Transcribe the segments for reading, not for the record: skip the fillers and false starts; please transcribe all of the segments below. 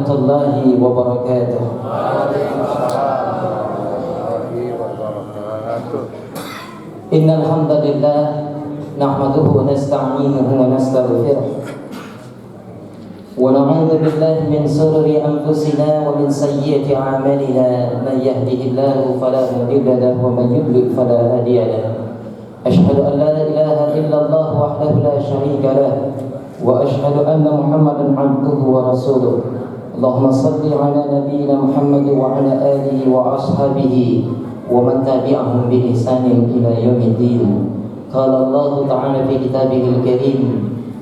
warahmatullahi wabarakatuh. Innal hamdalillah nahmaduhu wa nasta'inuhu wa nastaghfiruh wa na'udzu billahi min shururi anfusina wa min sayyiati a'malina man yahdihillahu fala mudilla lahu wa man yudlil fala hadiya lahu. Ashhadu an la ilaha illallah wahdahu la syarika lahu wa ashhadu anna Muhammadan 'abduhu wa rasuluh. Allahumma shalli 'ala nabiyyina Muhammad wa 'ala alihi wa ashabihi wa man tabi'ahum bi ihsanin ila yaumiddin. Qala Allah ta'ala fi kitabihil karim,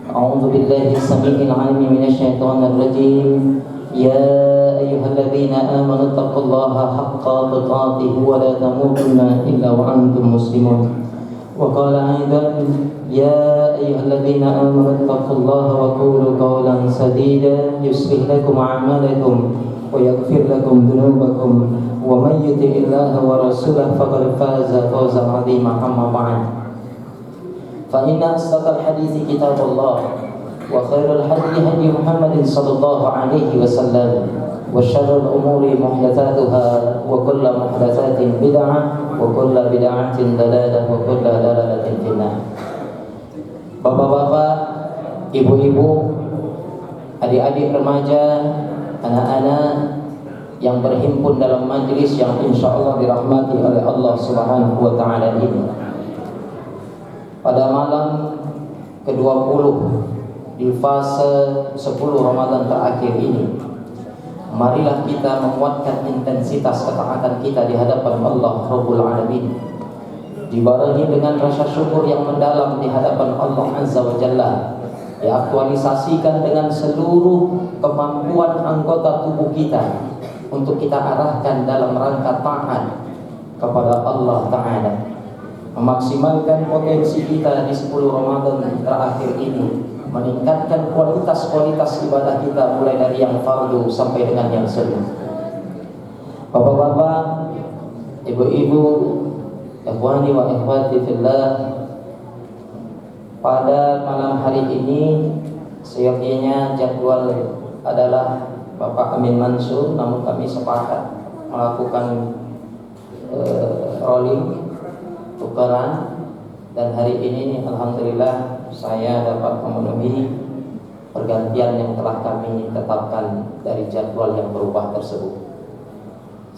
a'udzu billahi as-sami'il 'alim minasyaitonir rajim. Ya ayyuhalladzina amanu taqullaha haqqa tuqatih wa la tamutunna illa wa antum muslimun. Wa qala aidan ya ayyuhalladzina amanu taqullaha wa qulu qawlan sadida yuslih lakum a'malakum wa yaghfir lakum dhunubakum wa may yuti'illaha wa rasulahu faqad faza fawzan 'azima. Amma ba'd, fa inna asdaqal hadithi kitabullah wa khairal hadi hadi Muhammadin sallallahu alaihi wasallam wa syarrul umuri muhdatsatuha wa kullu muhdatsatin bid'ah wa kullu bid'atin dalalah wa kullu dalalatin finnar. Bapak-bapak, ibu-ibu, adik-adik remaja, anak-anak yang berhimpun dalam majlis yang insyaallah dirahmati oleh Allah Subhanahu wa taala ini. Pada malam ke-20 di fase 10 Ramadan terakhir ini, marilah kita menguatkan intensitas ketaatan kita di hadapan Allah Rabbul Alamin, dibarengi dengan rasa syukur yang mendalam di hadapan Allah Azza wa Jalla, diaktualisasikan dengan seluruh kemampuan anggota tubuh kita untuk kita arahkan dalam rangka taat kepada Allah Ta'ala, memaksimalkan potensi kita di 10 Ramadan terakhir ini, meningkatkan kualitas-kualitas ibadah kita mulai dari yang fardu sampai dengan yang sunnah. Bapak-bapak, ibu-ibu, ikhwani wa ikhwati fillah, pada malam hari ini seyogianya jadwal adalah Bapak Amin Mansur, namun kami sepakat melakukan rolling tukeran, dan hari ini alhamdulillah saya dapat memenuhi pergantian yang telah kami tetapkan dari jadwal yang berubah tersebut,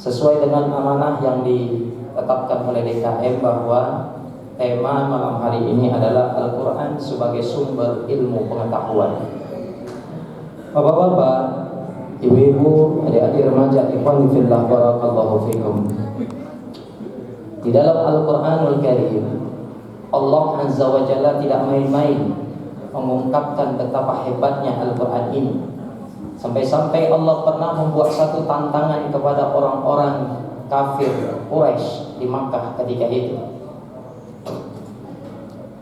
sesuai dengan amanah yang ditetapkan oleh DKM bahwa tema malam hari ini adalah Al-Quran sebagai sumber ilmu pengetahuan. Bapak-bapak, ibu-ibu, adik-adik remaja, ikhwan fillah, barakallahu fikum. Di dalam Al-Quranul Karim, Allah Azza wa Jalla tidak main-main mengungkapkan betapa hebatnya Al-Quran ini, sampai-sampai Allah pernah membuat satu tantangan kepada orang-orang kafir Quraisy di Makkah ketika itu.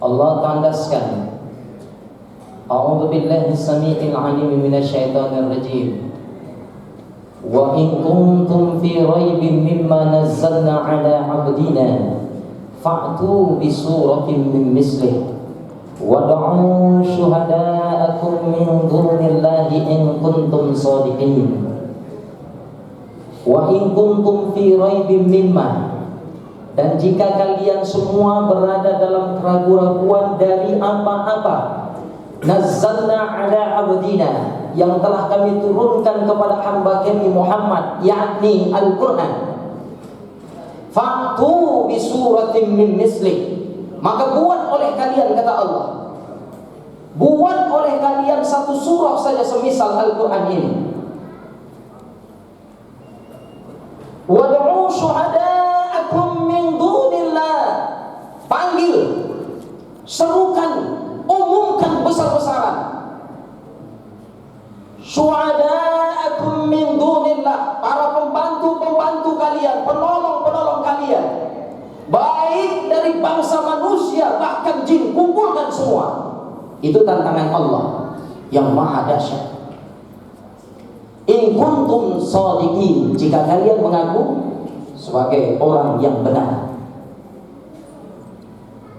Allah tandaskan, a'udzu billahi as-sami'il 'alim minasyaitonir rajim. Wa in kuntum fi raibin mimma nazzalna 'ala 'abdina fa'tu bi suratin min mislihi wad'u syuhada'akum min dunillahi in kuntum shadiqin. Wa in kuntum fi raibin mimma, dan jika kalian semua berada dalam keraguan-raguan dari apa-apa nazzalna 'ala 'abdina, yang telah kami turunkan kepada hamba kami Muhammad, yakni Al-Quran, fa'tu bi suratin min misli, maka buat oleh kalian, kata Allah, buat oleh kalian satu surah saja semisal Al-Quran ini. Wad'u syuhada'akum min dunillah, panggil, serukan, umumkan besar-besaran, syuhada'akum min dunillah, para pembantu-pembantu kalian, penolong-penolong kalian, baik dari bangsa manusia bahkan jin, kumpulkan semua. Itu tantangan Allah yang maha dahsyat. In kuntum shadiqin, jika kalian mengaku sebagai orang yang benar.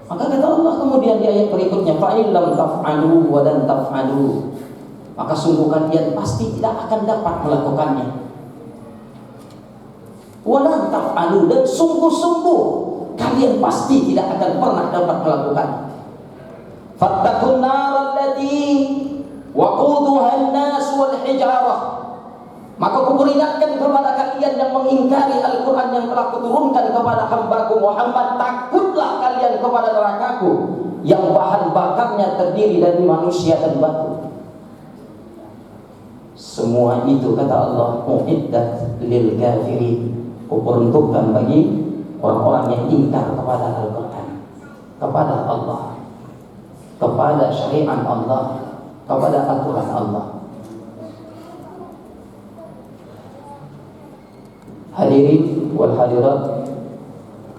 Maka kata Allah kemudian di ayat berikutnya, fa in lam taf'alu wa lan taf'alu, maka sungguh kalian pasti tidak akan dapat melakukannya. Walan taf'alu, dan sungguh-sungguh kalian pasti tidak akan pernah dapat melakukannya. Fattaqun nar allati waquduha an-nas wal hijarah. Maka aku peringatkan kepada kalian yang mengingkari Al-Quran yang telah kuturunkan kepada hambaku Muhammad, takutlah kalian kepada nerakaku yang bahan bakarnya terdiri dari manusia dan batu. Semua itu, kata Allah, mu'iddat lil kafirin, kuperuntukkan bagi orang-orang yang ingkar kepada Al-Quran, kepada Allah, kepada syariat Allah, kepada aturan Allah. Hadirin wal hadirat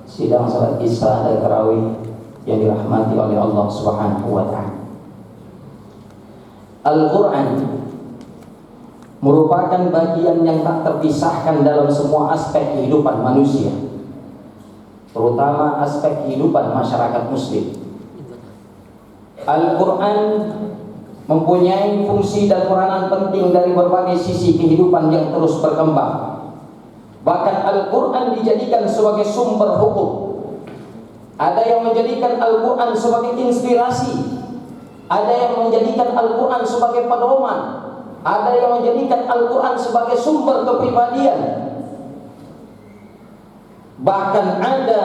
sidang salat Isya dan Tarawih yang dirahmati oleh Allah Subhanahu wa taala. Al-Quran merupakan bagian yang tak terpisahkan dalam semua aspek kehidupan manusia, terutama aspek kehidupan masyarakat muslim. Al-Quran mempunyai fungsi dan peranan penting dari berbagai sisi kehidupan yang terus berkembang. Bahkan Al-Quran dijadikan sebagai sumber hukum. Ada yang menjadikan Al-Quran sebagai inspirasi, ada yang menjadikan Al-Quran sebagai pedoman, ada yang menjadikan Al-Quran sebagai sumber kepribadian. Bahkan ada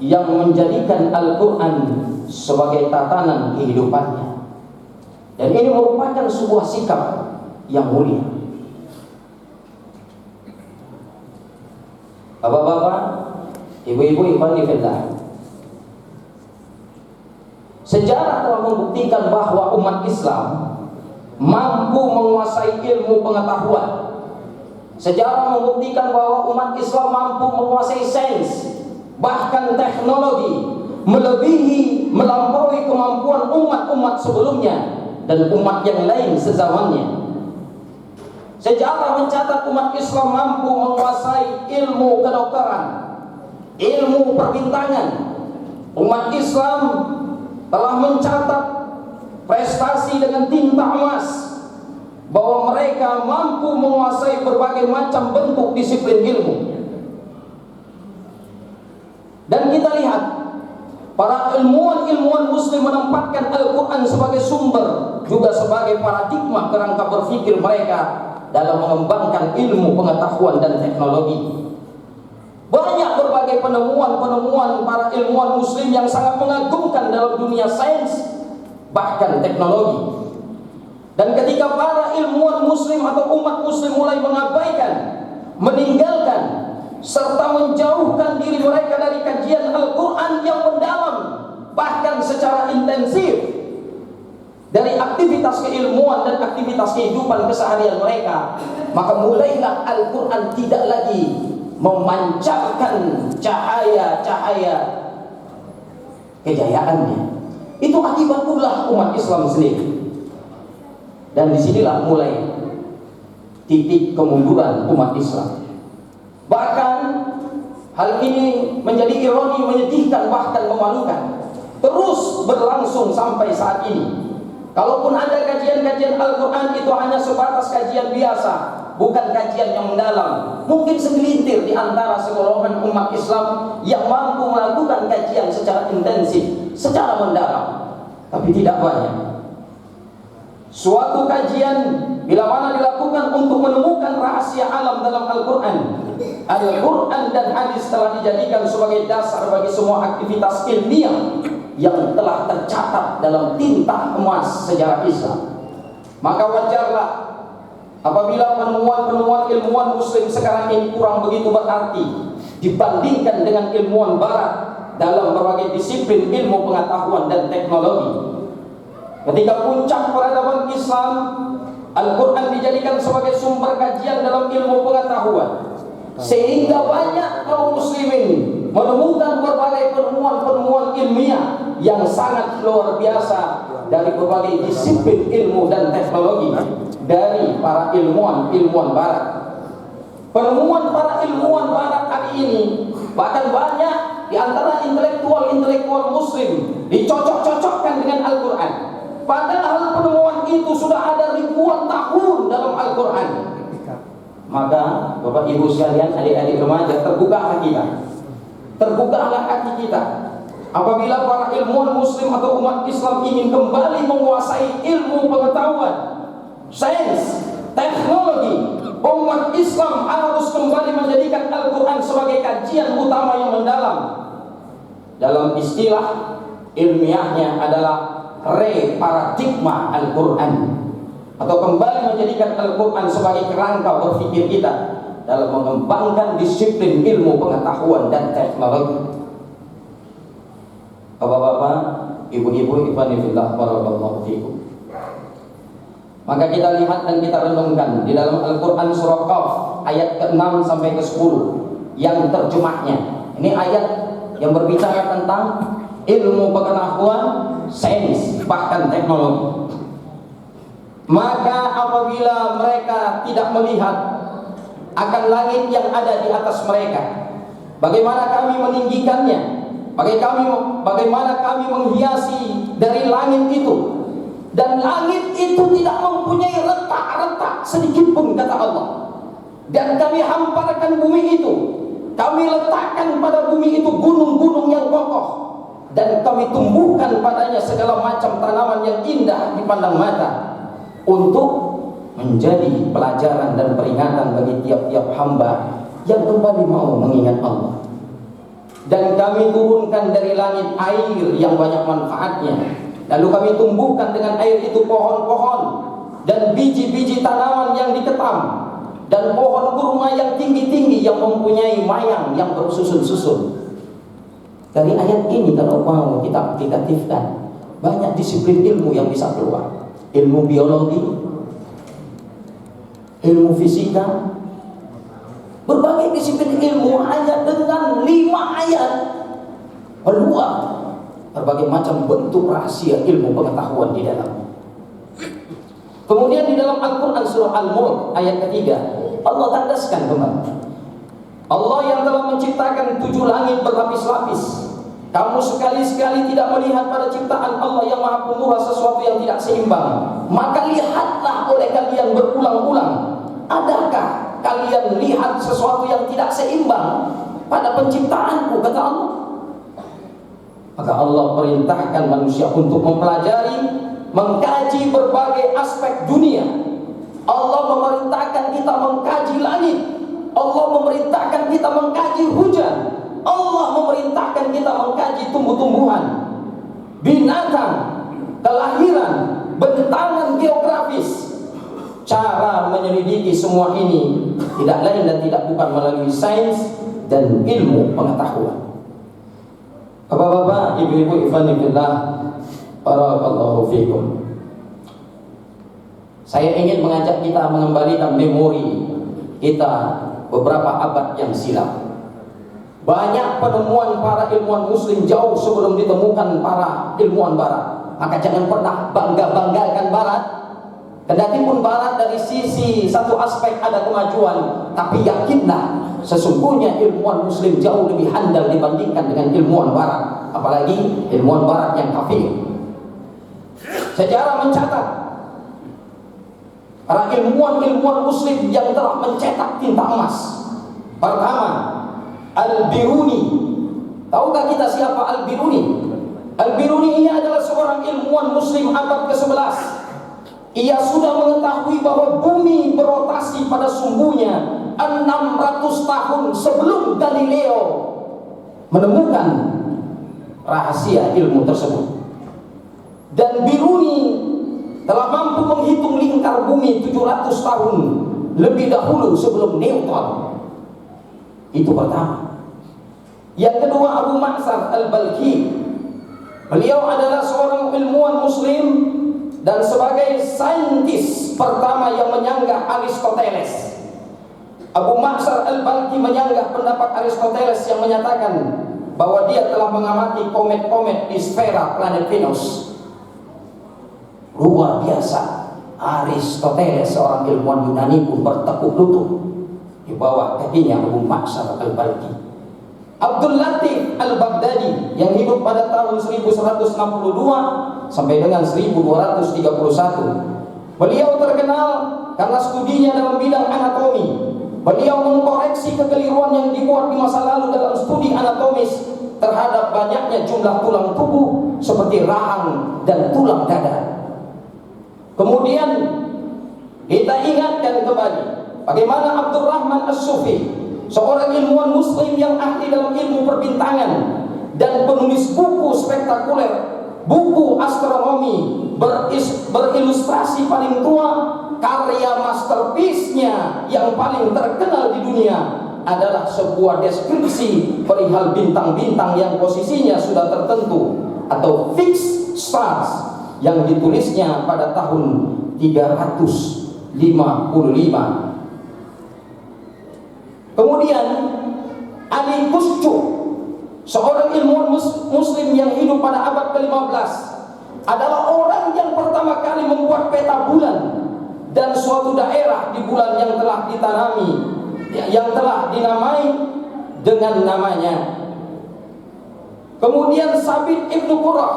yang menjadikan Al-Quran sebagai tatanan kehidupannya. Dan ini merupakan sebuah sikap yang mulia. Bapak-bapak, ibu-ibu, ikhwani fillah, sejarah telah membuktikan bahwa umat Islam mampu menguasai ilmu pengetahuan. Sejarah membuktikan bahwa umat Islam mampu menguasai sains, bahkan teknologi, melampaui kemampuan umat-umat sebelumnya dan umat yang lain sezamannya. Sejarah mencatat umat Islam mampu menguasai ilmu kedokteran, ilmu perbintangan. Umat Islam telah mencatat prestasi dengan tinta emas bahwa mereka mampu menguasai berbagai macam bentuk disiplin ilmu. Dan kita lihat para ilmuwan muslim menempatkan Al-Quran sebagai sumber, juga sebagai paradigma kerangka berpikir mereka dalam mengembangkan ilmu pengetahuan dan teknologi. Banyak berbagai penemuan para ilmuwan muslim yang sangat mengagumkan dalam dunia sains, bahkan teknologi. Dan ketika para ilmuwan muslim atau umat muslim mulai mengabaikan, meninggalkan, serta menjauhkan diri mereka dari kajian Al-Quran yang mendalam, bahkan secara intensif, dari aktivitas keilmuan dan aktivitas kehidupan keseharian mereka, maka mulailah Al-Quran tidak lagi memancarkan cahaya-cahaya kejayaannya. Itu akibat ulah umat Islam sendiri. Dan disinilah mulai titik kemunduran umat Islam. Bahkan hal ini menjadi ironi, menyedihkan, bahkan memalukan, terus berlangsung sampai saat ini. Kalaupun ada kajian-kajian Al-Quran, itu hanya sebatas kajian biasa, bukan kajian yang mendalam. Mungkin segelintir di antara segolongan umat Islam yang mampu melakukan kajian secara intensif, secara mendalam, tapi tidak banyak. Suatu kajian bila mana dilakukan untuk menemukan rahasia alam dalam Al-Quran, Al-Quran dan hadis telah dijadikan sebagai dasar bagi semua aktivitas ilmiah yang telah tercatat dalam tinta emas sejarah Islam. Maka wajarlah apabila penemuan-penemuan ilmuwan muslim sekarang ini kurang begitu berarti dibandingkan dengan ilmuwan barat dalam berbagai disiplin ilmu pengetahuan dan teknologi. Ketika puncak peradaban Islam, Al-Quran dijadikan sebagai sumber kajian dalam ilmu pengetahuan, sehingga banyak kaum muslimin menemukan berbagai penemuan-penemuan ilmiah yang sangat luar biasa dari berbagai disiplin ilmu dan teknologi dari para ilmuwan barat. Penemuan para ilmuwan barat hari ini, bahkan banyak di antara intelektual muslim dicocok-cocokkan dengan Al-Quran. Padahal penemuan itu sudah ada ribuan tahun dalam Al-Quran. Maka Bapak Ibu sekalian, adik-adik remaja, terbukalah kita. Terbukalah hati kita. Apabila para ilmuwan muslim atau umat Islam ingin kembali menguasai ilmu pengetahuan, sains, teknologi, umat Islam harus kembali menjadikan Al-Quran sebagai kajian utama yang mendalam. Dalam istilah ilmiahnya adalah reparadigma Al-Quran, atau kembali menjadikan Al-Quran sebagai kerangka berpikir kita dalam mengembangkan disiplin ilmu pengetahuan dan teknologi. Bapak-bapak, ibu-ibu, ikhwani fillah, barakallahu fikum. Maka kita lihat dan kita renungkan di dalam Al-Quran surah Qaf ayat ke-6 sampai ke-10 yang terjemahnya. Ini ayat yang berbicara tentang ilmu pengetahuan, sains, bahkan teknologi. Maka apabila mereka tidak melihat akan langit yang ada di atas mereka, bagaimana kami meninggikannya, bagaimana kami menghiasi dari langit itu, dan langit itu tidak mempunyai retak-retak sedikit pun, kata Allah. Dan kami hamparkan bumi itu, kami letakkan pada bumi itu gunung-gunung yang kokoh, dan kami tumbuhkan padanya segala macam tanaman yang indah dipandang mata, untuk menjadi pelajaran dan peringatan bagi tiap-tiap hamba yang kembali mau mengingat Allah. Dan kami turunkan dari langit air yang banyak manfaatnya, lalu kami tumbuhkan dengan air itu pohon-pohon dan biji-biji tanaman yang diketam, dan pohon kurma yang tinggi-tinggi yang mempunyai mayang yang bersusun-susun. Dari ayat ini kalau mau kita aplikatifkan, banyak disiplin ilmu yang bisa keluar. Ilmu biologi, ilmu fisika, berbagai disiplin ilmu hanya dengan 5 ayat keluar berbagai macam bentuk rahasia ilmu pengetahuan di dalam. Kemudian di dalam Al-Quran surah Al-Mulk ayat ketiga, Allah tandaskan kembali, Allah yang telah menciptakan 7 langit berlapis-lapis. Kamu sekali-sekali tidak melihat pada ciptaan Allah yang maha pemurah sesuatu yang tidak seimbang. Maka lihatlah oleh kalian berulang-ulang. Adakah kalian lihat sesuatu yang tidak seimbang pada penciptaanku, kata Allah. Maka Allah perintahkan manusia untuk mempelajari, mengkaji berbagai aspek dunia. Allah memerintahkan kita mengkaji langit, Allah memerintahkan kita mengkaji hujan, Allah memerintahkan kita mengkaji tumbuh-tumbuhan, binatang, kelahiran, bentangan geografis. Cara menyelidiki semua ini tidak lain dan tidak bukan melalui sains dan ilmu pengetahuan. Bapak-bapak, ibu-ibu, ikhwani fillah, barakallahu fikum. Saya ingin mengajak kita mengembalikan memori kita beberapa abad yang silam. Banyak penemuan para ilmuwan muslim jauh sebelum ditemukan para ilmuwan barat. Maka jangan pernah bangga-banggakan barat. Kendati pun barat dari sisi satu aspek ada kemajuan, tapi yakinlah sesungguhnya ilmuwan muslim jauh lebih handal dibandingkan dengan ilmuwan barat, apalagi ilmuwan barat yang kafir. Sejarah mencatat para ilmuwan muslim yang telah mencetak tinta emas. Pertama, Al-Biruni. Tahukah kita siapa Al-Biruni? Al-Biruni ini adalah seorang ilmuwan muslim abad ke-11. Ia sudah mengetahui bahwa bumi berotasi pada sumbunya 600 tahun sebelum Galileo menemukan rahasia ilmu tersebut. Dan Biruni telah mampu menghitung lingkar bumi 700 tahun lebih dahulu sebelum Newton. Itu pertama. Yang kedua, Abu Ma'sar Al-Balkhi. Beliau adalah seorang ilmuwan muslim dan sebagai saintis pertama yang menyanggah Aristoteles. Abu Ma'sar Al-Balkhi menyanggah pendapat Aristoteles yang menyatakan bahwa dia telah mengamati komet-komet di sfera planet Venus. Luar biasa. Aristoteles, seorang ilmuwan Yunani, pun bertekuk lutut di bawah kakinya Abu Ma'sar Al-Balkhi. Abdul Latif Al-Baghdadi yang hidup pada tahun 1162 sampai dengan 1231. Beliau terkenal karena studinya dalam bidang anatomi. Beliau mengkoreksi kekeliruan yang dibuat di masa lalu dalam studi anatomis terhadap banyaknya jumlah tulang tubuh seperti rahang dan tulang dada. Kemudian kita ingatkan kembali bagaimana Abdurrahman As-Sufi, seorang ilmuwan muslim yang ahli dalam ilmu perbintangan dan penulis buku spektakuler, buku astronomi berilustrasi paling tua, karya masterpiece-nya yang paling terkenal di dunia adalah sebuah deskripsi perihal bintang-bintang yang posisinya sudah tertentu atau fixed stars yang ditulisnya pada tahun 355. Kemudian Ali Kushtu, seorang ilmuwan muslim yang hidup pada abad ke-15, adalah orang yang pertama kali membuat peta bulan dan suatu daerah di bulan yang telah ditanami, yang telah dinamai dengan namanya. Kemudian Sabit Ibnu Qurrah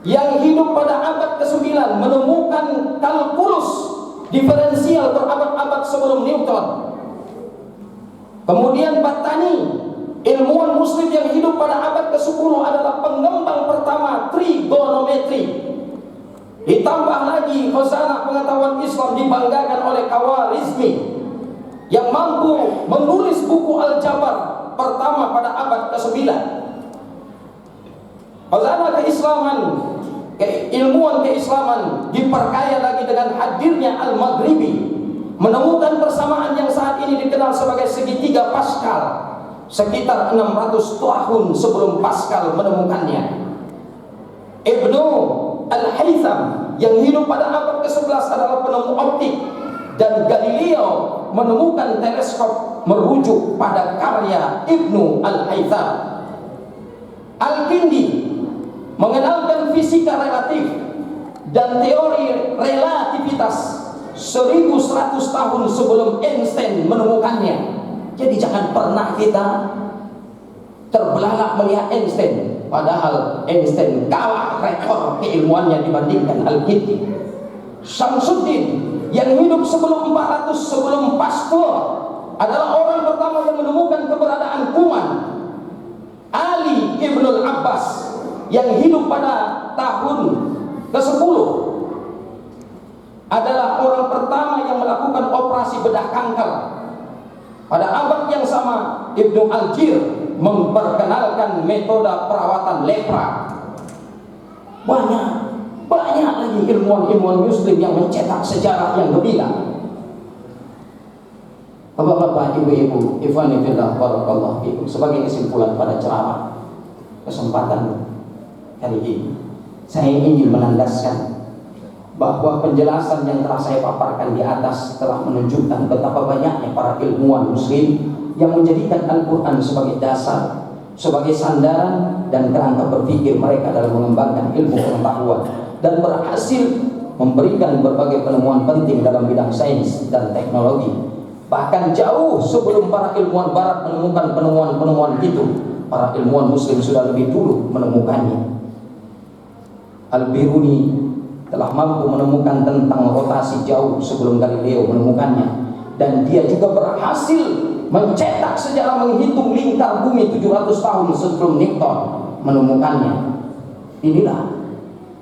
yang hidup pada abad ke-9 menemukan kalkulus diferensial berabad-abad sebelum Newton. Kemudian Battani, ilmuwan muslim yang hidup pada abad ke-10, adalah pengembang pertama trigonometri. Ditambah lagi khazanah pengetahuan Islam dibanggakan oleh Khawarizmi yang mampu menulis buku Al-Jabar pertama pada abad ke-9. Khazanah keislaman, ilmuwan keislaman diperkaya lagi dengan hadirnya Al-Maghribi, menemukan persamaan yang saat ini dikenal sebagai segitiga Pascal sekitar 600 tahun sebelum Pascal menemukannya. Ibnu Al-Haytham yang hidup pada abad ke-11 adalah penemu optik, dan Galileo menemukan teleskop merujuk pada karya Ibnu Al-Haytham. Al-Kindi mengenalkan fisika relatif dan teori relativitas 1100 tahun sebelum Einstein menemukannya. Jadi jangan pernah kita terbelalak melihat Einstein, padahal Einstein kalah rekor keilmuannya dibandingkan Al-Kindi. Syamsuddin yang hidup sebelum 400 sebelum Pasteur adalah orang pertama yang menemukan keberadaan kuman. Ali Ibnul Abbas yang hidup pada tahun ke-10 adalah orang pertama yang melakukan operasi bedah kanker. Pada abad yang sama, Ibnu Al-Jir memperkenalkan metode perawatan lepra. Banyak lagi ilmuwan-ilmuwan muslim yang mencetak sejarah yang gemilang. Bapak-bapak, ibu-ibu, ikhwani fillah, barakallahu fikum. Sebagai kesimpulan pada ceramah kesempatan kali ini, saya ingin menandaskan bahwa penjelasan yang telah saya paparkan di atas telah menunjukkan betapa banyaknya para ilmuwan muslim yang menjadikan Al-Quran sebagai dasar, sebagai sandaran dan kerangka berpikir mereka dalam mengembangkan ilmu pengetahuan, dan berhasil memberikan berbagai penemuan penting dalam bidang sains dan teknologi. Bahkan jauh sebelum para ilmuwan barat menemukan penemuan-penemuan itu, para ilmuwan muslim sudah lebih dulu menemukannya. Al-Biruni telah mampu menemukan tentang rotasi jauh sebelum Galileo menemukannya, dan dia juga berhasil mencetak sejarah menghitung lingkar bumi 700 tahun sebelum Newton menemukannya. Inilah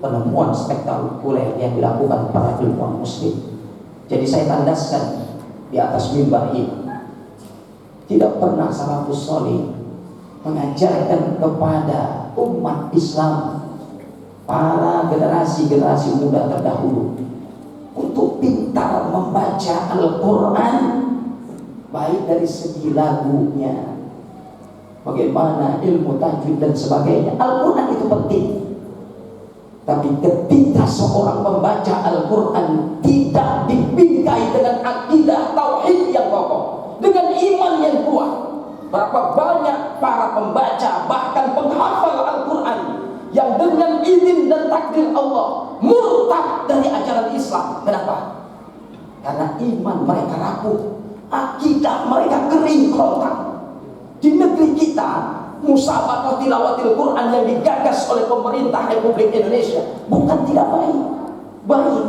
penemuan spektakuler yang dilakukan para ilmuwan muslim. Jadi saya tandaskan di atas mimbar ini, tidak pernah salafus saleh mengajarkan kepada umat Islam, para generasi muda terdahulu, untuk pintar membaca Al-Quran, baik dari segi lagunya, bagaimana ilmu tajwid dan sebagainya. Al-Quran itu penting, tapi ketika seorang membaca Al-Quran tidak dibingkai dengan akidah tauhid yang kokoh, dengan iman yang kuat, berapa banyak para pembaca bahkan penghafal Al-Quran yang dengan izin dan takdir Allah murtad dari ajaran Islam. Kenapa? Karena iman mereka rapuh, akidah mereka kering kerontang. Di negeri kita musabaqah tilawatil Quran yang digagas oleh pemerintah Republik Indonesia bukan tidak baik, baik.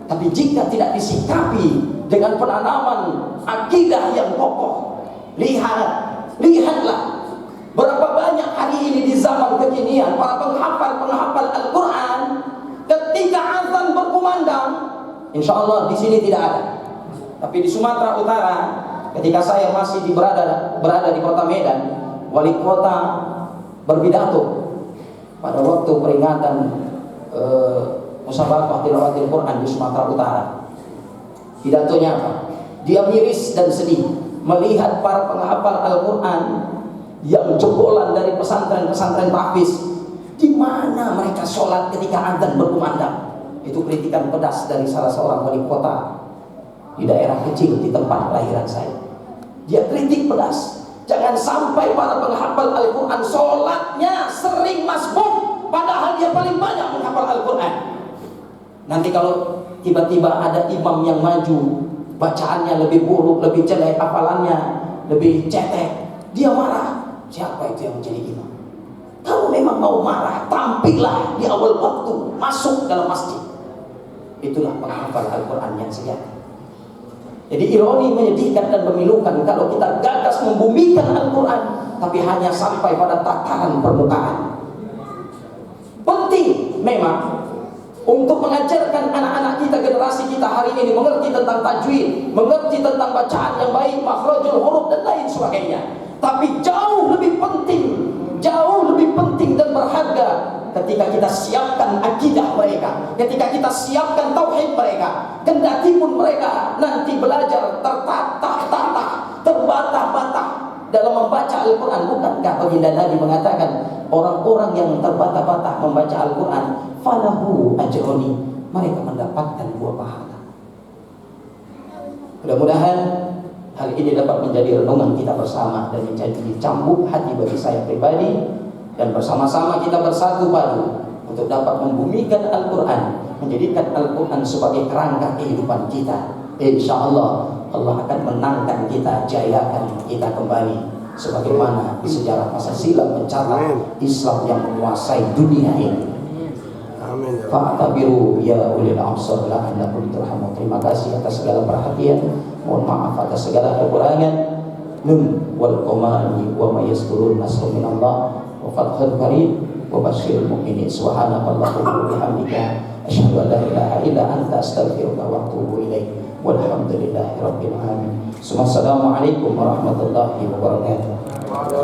Tapi jika tidak disikapi dengan penanaman akidah yang kokoh, lihatlah berapa banyak hari ini di zaman kekinian para penghafal Al-Quran ketika azan berkumandang, insya Allah di sini tidak ada. Tapi di Sumatera Utara, ketika saya masih berada di kota Medan, wali kota berpidato pada waktu peringatan musabaqah tilawatil Quran di Sumatera Utara. Pidatonya apa? Dia miris dan sedih melihat para penghafal Al-Quran yang jebolan dari pesantren-pesantren tahfiz. Di mana mereka sholat ketika azan berkumandang? Itu kritikan pedas dari salah seorang wali kota di daerah kecil di tempat kelahiran saya. Dia kritik pedas. Jangan sampai para penghafal Al-Quran sholatnya sering masbuk, padahal dia paling banyak menghafal Al-Quran. Nanti kalau tiba-tiba ada imam yang maju, bacaannya lebih buruk, lebih jelek, hafalannya lebih cetek, dia marah. Siapa itu yang menjadi imam? Kalau memang mau marah, tampillah di awal waktu masuk dalam masjid. Itulah penghafal Al-Quran yang sejati. Jadi ironi, menyedihkan dan memilukan kalau kita gagas membumikan Al-Quran tapi hanya sampai pada tataran permukaan. Penting memang untuk mengajarkan anak-anak kita, generasi kita hari ini mengerti tentang tajwid, mengerti tentang bacaan yang baik, makhrajul huruf dan lain sebagainya. Tapi jauh lebih penting dan berharga ketika kita siapkan akidah mereka, ketika kita siapkan tauhid mereka. Kendati pun mereka nanti belajar tertatah-tatah, terbata-bata dalam membaca Al-Quran. Bukankah baginda Nabi mengatakan orang-orang yang terbata-bata membaca Al-Quran falahu ajroni, mereka mendapatkan 2 pahala. Mudah-mudahan hal ini dapat menjadi renungan kita bersama dan menjadi cambuk hati bagi saya pribadi, dan bersama-sama kita bersatu padu untuk dapat membumikan Al-Quran, menjadikan Al-Quran sebagai kerangka kehidupan kita. Insya Allah Allah akan menangkan kita, jayakan kita kembali sebagaimana di sejarah masa silam mencatat Islam yang menguasai dunia ini. Fa'tabiru ya ulil absar la'allakum turhamun. Terima kasih atas segala perhatian, mohon maaf atas segala kekurangan. Nun wal qamari wa may yasturun nasrun minallah wa fathul karim wa basyiril mu'minin. Subhanakallahumma wa bihamdika asyhadu an la ilaha illa anta astaghfiruka wa atubu ilaik. Walhamdulillahi rabbil alamin. Assalamualaikum warahmatullahi wabarakatuh.